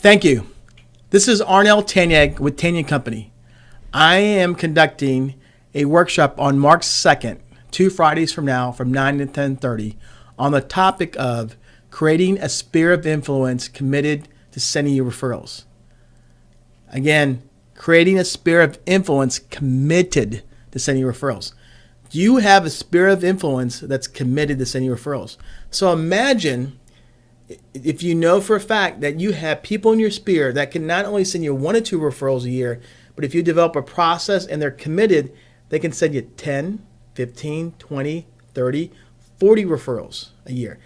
Thank you. This is Tanyag with Tanyag Company. I am conducting a workshop on March 2nd, 2 Fridays from now, from 9 to 10:30, on the topic of creating a sphere of influence committed to sending you referrals. Again, creating a sphere of influence committed to sending you referrals. You have a sphere of influence that's committed to sending you referrals. So imagine if you know for a fact that you have people in your sphere that can not only send you 1 or 2 referrals a year, but if you develop a process and they're committed, they can send you 10, 15, 20, 30, 40 referrals a year.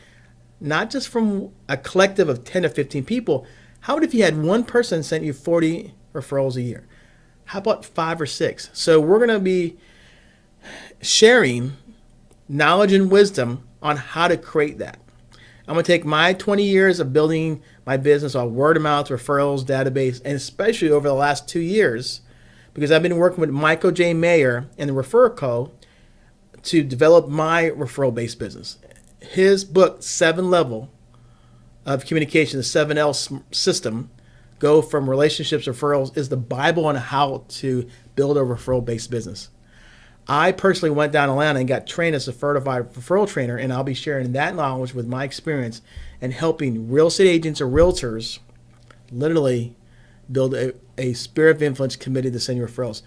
Not just from a collective of 10 or 15 people. How about if you had one person send you 40 referrals a year? How about 5 or 6? So we're going to be sharing knowledge and wisdom on how to create that. I'm going to take my 20 years of building my business on word of mouth, referrals, database, and especially over the last 2 years, because I've been working with Michael J. Mayer and the Referral Co. to develop my referral-based business. His book, 7 Level of Communication, the 7L system, go from relationships, referrals, is the Bible on how to build a referral-based business. I personally went down Atlanta and got trained as a certified referral trainer, and I'll be sharing that knowledge with my experience and helping real estate agents or realtors literally build a sphere of influence committed to sending referrals.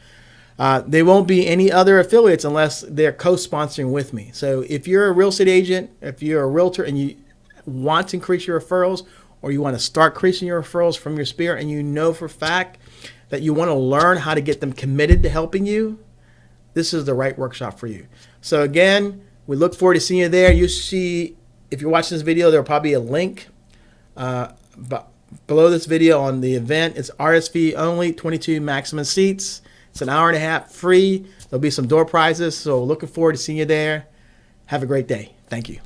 There won't be any other affiliates unless they're co-sponsoring with me. So if you're a real estate agent, if you're a realtor and you want to increase your referrals, or you want to start increasing your referrals from your sphere, and you know for a fact that you want to learn how to get them committed to helping you, this is the right workshop for you. So again, we look forward to seeing you there. You see, if you're watching this video, there'll probably be a link below this video on the event. It's RSV only, 22 maximum seats. It's an hour and a half free. There'll be some door prizes. So looking forward to seeing you there. Have a great day. Thank you.